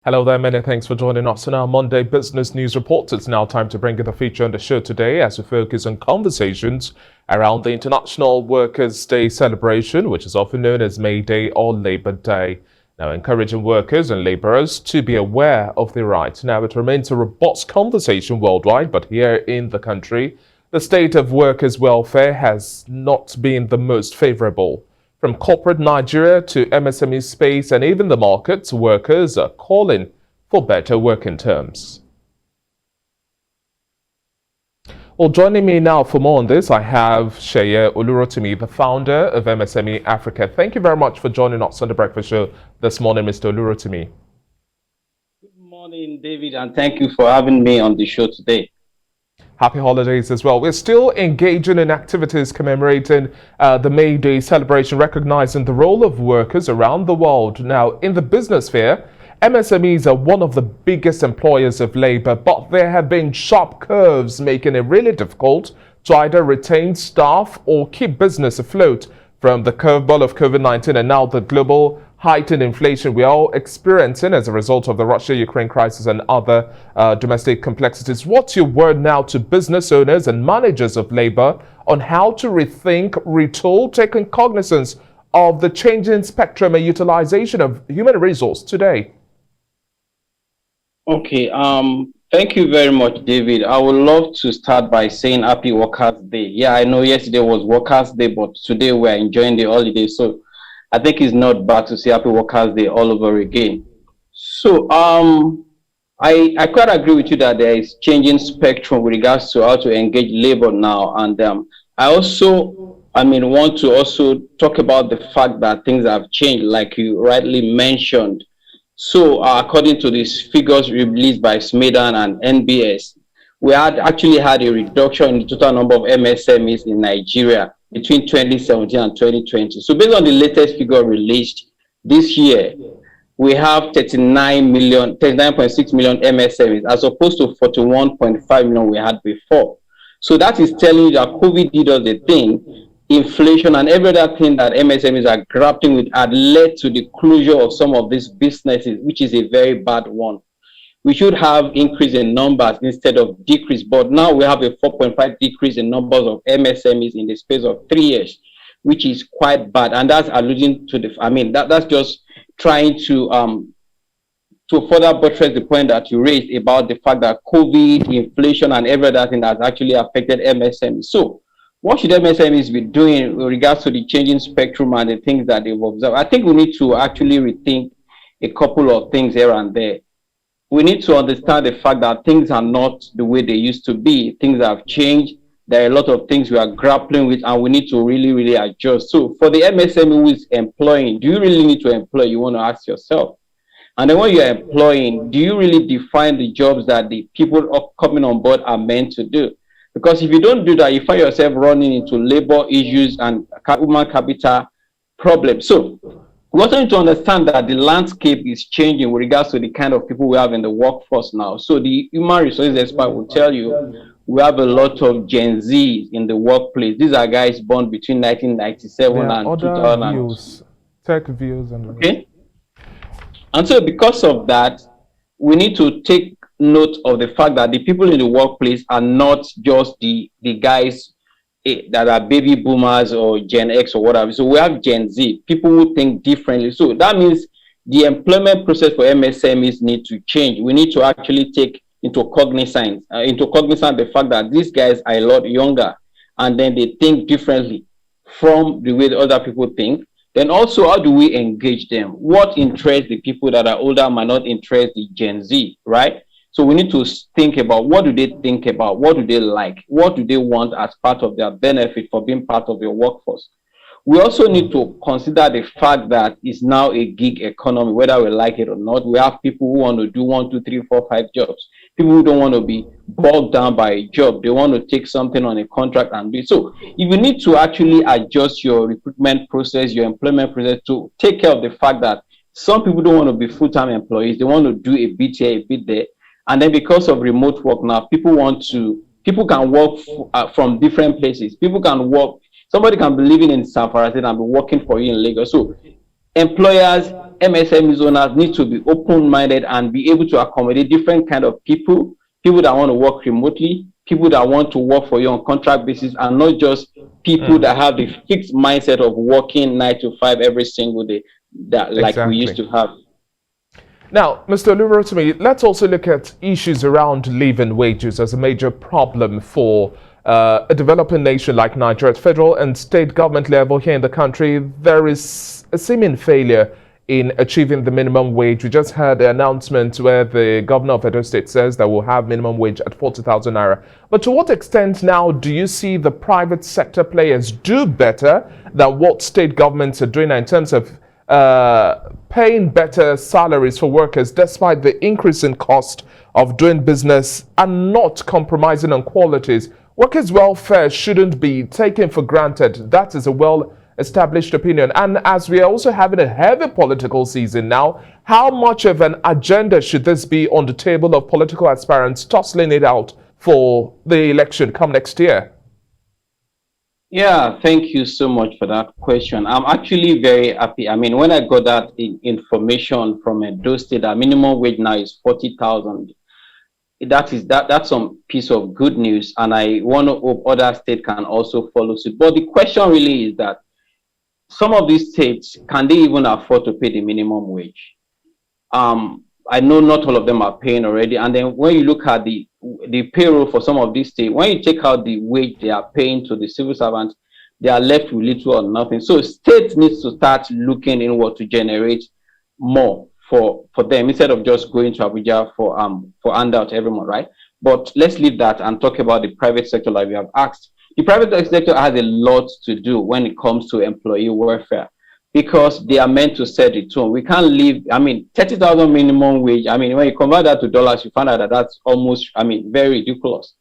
Hello there, many thanks for joining us in our Monday Business News Report. It's now time to bring you the feature on the show today as we focus on conversations around the International Workers' Day celebration, which is often known as May Day or Labor Day. Now, encouraging workers and laborers to be aware of their rights. Now, it remains a robust conversation worldwide, but here in the country, the state of workers' welfare has not been the most favorable. From corporate Nigeria to MSME space and even the markets, workers are calling for better working terms. Well, joining me now for more on this, I have Sheye Olurotimi, the founder of MSME Africa. Thank you very much for joining us on the Breakfast Show this morning, Mr. Olurotimi. Good morning, David, and thank you for having me on the show today. Happy holidays as well. We're still engaging in activities commemorating the May Day celebration, recognizing the role of workers around the world. Now, in the business sphere, MSMEs are one of the biggest employers of labor, but there have been sharp curves making it really difficult to either retain staff or keep business afloat from the curveball of COVID-19 and now the global heightened inflation we are all experiencing as a result of the Russia-Ukraine crisis and other domestic complexities. What's your word now to business owners and managers of labor on how to rethink, retool, taking cognizance of the changing spectrum and utilization of human resource today? Okay, thank you very much, David. I would love to start by saying Happy Workers' Day. Yeah, I know yesterday was Workers' Day, but today we're enjoying the holiday. So I think it's not bad to say Happy Workers' Day all over again. So I quite agree with you that there is changing spectrum with regards to how to engage labor now. And I also, want to also talk about the fact that things have changed, like you rightly mentioned. So according to these figures released by Smedan and NBS, we actually had a reduction in the total number of MSMEs in Nigeria between 2017 and 2020. So based on the latest figure released this year, we have 39.6 million MSMEs as opposed to 41.5 million we had before. So that is telling you that COVID did us a thing. Inflation and every other thing that MSMEs are grappling with had led to the closure of some of these businesses, which is a very bad one. We should have increase in numbers instead of decrease, but now we have a 4.5 decrease in numbers of MSMEs in the space of 3 years, which is quite bad. And that's alluding to that's just trying to further buttress the point that you raised about the fact that COVID, inflation, and every other thing has actually affected MSMEs. So what should MSMEs be doing with regards to the changing spectrum and the things that they've observed? I think we need to actually rethink a couple of things here and there. We need to understand the fact that things are not the way they used to be. Things have changed. There are a lot of things we are grappling with, and we need to really, really adjust. So for the MSME who is employing, do you really need to employ? You want to ask yourself. And then when you're employing, do you really define the jobs that the people coming on board are meant to do? Because if you don't do that, you find yourself running into labor issues and human capital problems. So we also need to understand that the landscape is changing with regards to the kind of people we have in the workforce now. So the human resources expert will tell you we have a lot of Gen Z in the workplace. These are guys born between 1997 and 2000. Views, tech views, and okay. And so because of that, we need to take note of the fact that the people in the workplace are not just the guys that are baby boomers or Gen X or whatever. So we have Gen Z, people who think differently. So that means the employment process for MSMEs need to change. We need to actually take into cognizance the fact that these guys are a lot younger and then they think differently from the way the other people think. Then also, how do we engage them? What interests the people that are older might not interest the Gen Z, right? So we need to think about what do they think about, what do they like, what do they want as part of their benefit for being part of your workforce. We also need to consider the fact that it's now a gig economy, whether we like it or not. We have people who want to do 1, 2, 3, 4, 5 jobs. People who don't want to be bogged down by a job. They want to take something on a contract and do it. So if you need to actually adjust your recruitment process, your employment process to take care of the fact that some people don't want to be full-time employees. They want to do a bit here, a bit there. And then because of remote work now, people can work from different places. People can work, somebody can be living in San Francisco and be working for you in Lagos. So employers, MSMEs owners need to be open-minded and be able to accommodate different kind of people, people that want to work remotely, people that want to work for you on contract basis, and not just people that have the fixed mindset of working 9 to 5 every single day, that like we used to have. Now, Mr. Oluwatimi, let's also look at issues around living wages as a major problem for a developing nation like Nigeria. At federal and state government level here in the country, there is a seeming failure in achieving the minimum wage. We just had an announcement where the governor of Edo State says that we'll have minimum wage at 40,000 naira. But to what extent now do you see the private sector players do better than what state governments are doing in terms of paying better salaries for workers despite the increase in cost of doing business and not compromising on qualities? Workers' welfare shouldn't be taken for granted. That is a well-established opinion. And as we are also having a heavy political season now, how much of an agenda should this be on the table of political aspirants tussling it out for the election come next year? Yeah, thank you so much for that question. I'm actually very happy. I mean, when I got that information from Edo State, that minimum wage now is 40,000. That's some piece of good news, and I want to hope other states can also follow suit. But the question really is that some of these states, can they even afford to pay the minimum wage? I know not all of them are paying already. And then when you look at the payroll for some of these states, when you take out the wage they are paying to the civil servants, they are left with little or nothing. So states needs to start looking inward to generate more for them instead of just going to Abuja for handout every month, right? But let's leave that and talk about the private sector like we have asked. The private sector has a lot to do when it comes to employee welfare, because they are meant to set the tone. We can't live, 30,000 minimum wage. I mean, when you convert that to dollars, you find out that that's almost, very ridiculous.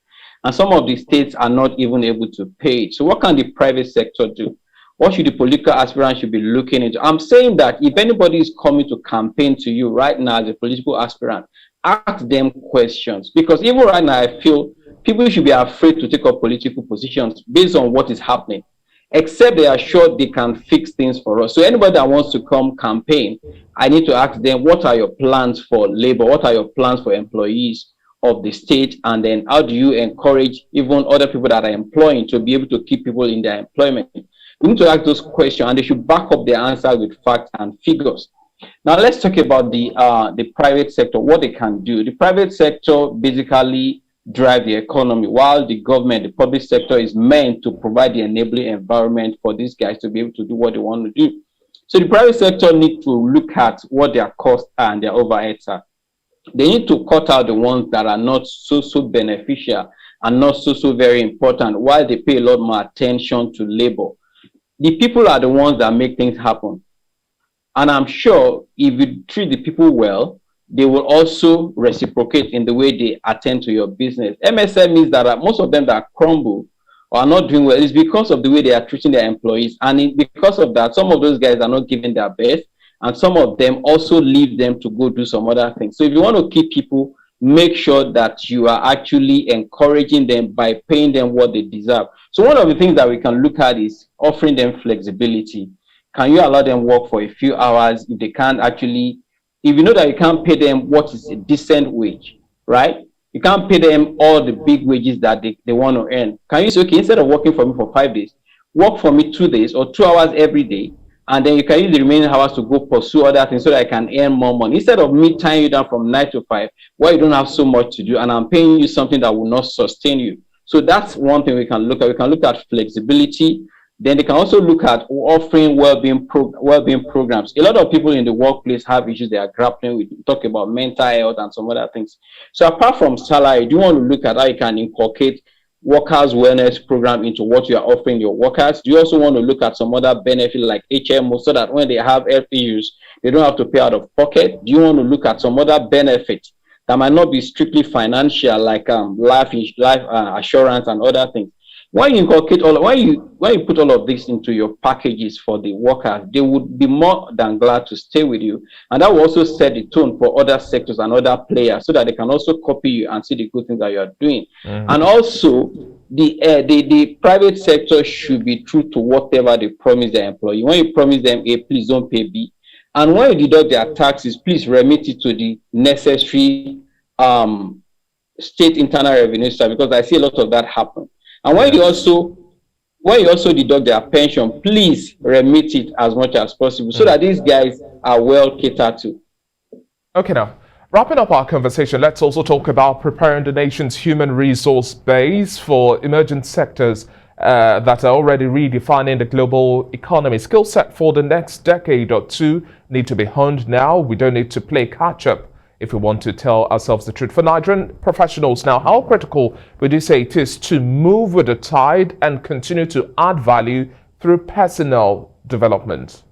And some of the states are not even able to pay it. So what can the private sector do? What should the political aspirant should be looking into? I'm saying that if anybody is coming to campaign to you right now as a political aspirant, ask them questions. Because even right now, I feel people should be afraid to take up political positions based on what is happening, except they are sure they can fix things for us. So anybody that wants to come campaign, I need to ask them, what are your plans for labor? What are your plans for employees of the state? And then how do you encourage even other people that are employing to be able to keep people in their employment? We need to ask those questions, and they should back up their answer with facts and figures. Now let's talk about the private sector, what they can do. The private sector basically drive the economy, while the government, the public sector, is meant to provide the enabling environment for these guys to be able to do what they want to do. So the private sector need to look at what their costs are and their overheads are. They need to cut out the ones that are not so beneficial and not so very important, while they pay a lot more attention to labor. The people are the ones that make things happen. And I'm sure if you treat the people well, they will also reciprocate in the way they attend to your business. MSMEs most of them that crumble or are not doing well is because of the way they are treating their employees. And because of that, some of those guys are not giving their best, and some of them also leave them to go do some other things. So if you want to keep people, make sure that you are actually encouraging them by paying them what they deserve. So one of the things that we can look at is offering them flexibility. Can you allow them work for a few hours if they can't actually, if you know that you can't pay them what is a decent wage, right? You can't pay them all the big wages that they want to earn. Can you say, okay, instead of working for me for 5 days, work for me 2 days or 2 hours every day, and then you can use the remaining hours to go pursue other things so that I can earn more money. Instead of me tying you down from 9 to 5, where you don't have so much to do, and I'm paying you something that will not sustain you. So that's one thing we can look at. We can look at flexibility. Then they can also look at offering well-being programs. A lot of people in the workplace have issues they are grappling with. We talk about mental health and some other things. So apart from salary, do you want to look at how you can inculcate workers' wellness program into what you are offering your workers? Do you also want to look at some other benefit like HMO, so that when they have health issues, they don't have to pay out of pocket? Do you want to look at some other benefit that might not be strictly financial, like life assurance and other things? When you inculcate when you put all of this into your packages for the workers, they would be more than glad to stay with you, and that will also set the tone for other sectors and other players, so that they can also copy you and see the good things that you are doing. And also, the private sector should be true to whatever they promise their employee. When you promise them A, please don't pay B. And when you deduct their taxes, please remit it to the necessary state internal revenue service, because I see a lot of that happen. And when you also deduct their pension, please remit it as much as possible so that these guys are well catered to. Okay, now, wrapping up our conversation, let's also talk about preparing the nation's human resource base for emerging sectors that are already redefining the global economy. Skill set for the next decade or two need to be honed now. We don't need to play catch up if we want to tell ourselves the truth. For Nigerian professionals now, how critical would you say it is to move with the tide and continue to add value through personnel development?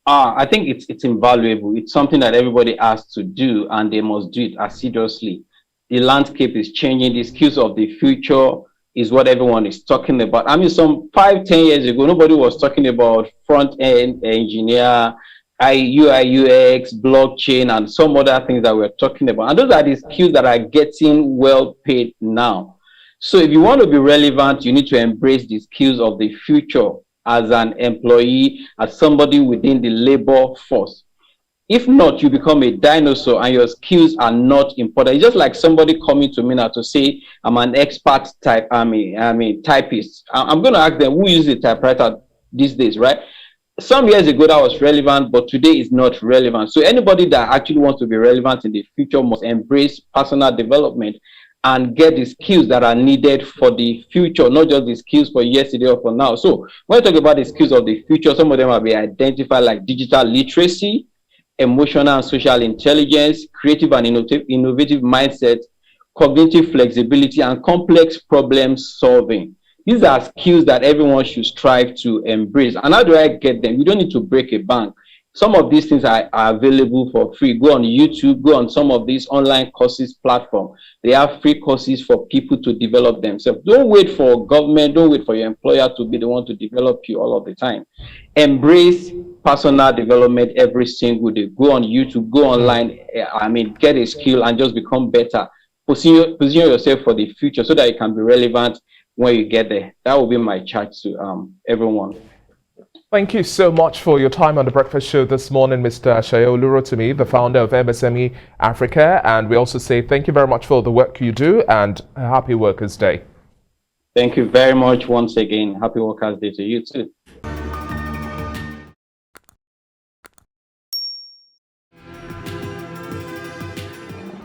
I think it's invaluable. It's something that everybody has to do, and they must do it assiduously. The landscape is changing. The skills of the future is what everyone is talking about. I mean, some 5-10 years ago, nobody was talking about front-end engineer, UI, UX, blockchain, and some other things that we're talking about. And those are the skills that are getting well paid now. So if you want to be relevant, you need to embrace the skills of the future as an employee, as somebody within the labor force. If not, you become a dinosaur and your skills are not important. It's just like somebody coming to me now to say, I'm an expert type, I'm a typist. I'm going to ask them, who uses a typewriter these days, right? Some years ago that was relevant, but today is not relevant. So anybody that actually wants to be relevant in the future must embrace personal development and get the skills that are needed for the future, not just the skills for yesterday or for now. So when we talk about the skills of the future, some of them will be identified like digital literacy, emotional and social intelligence, creative and innovative mindset, cognitive flexibility, and complex problem solving. These are skills that everyone should strive to embrace. And how do I get them? You don't need to break a bank. Some of these things are available for free. Go on YouTube, go on some of these online courses platform. They have free courses for people to develop themselves. Don't wait for government, don't wait for your employer to be the one to develop you all of the time. Embrace personal development every single day. Go on YouTube, go online, get a skill and just become better. Position yourself for the future so that you can be relevant when you get there. That will be my charge to everyone. Thank you so much for your time on the Breakfast Show this morning, Mr. Shayo Olurotimi, the founder of MSME Africa. And we also say thank you very much for the work you do and a happy Workers' Day. Thank you very much once again. Happy Workers' Day to you too.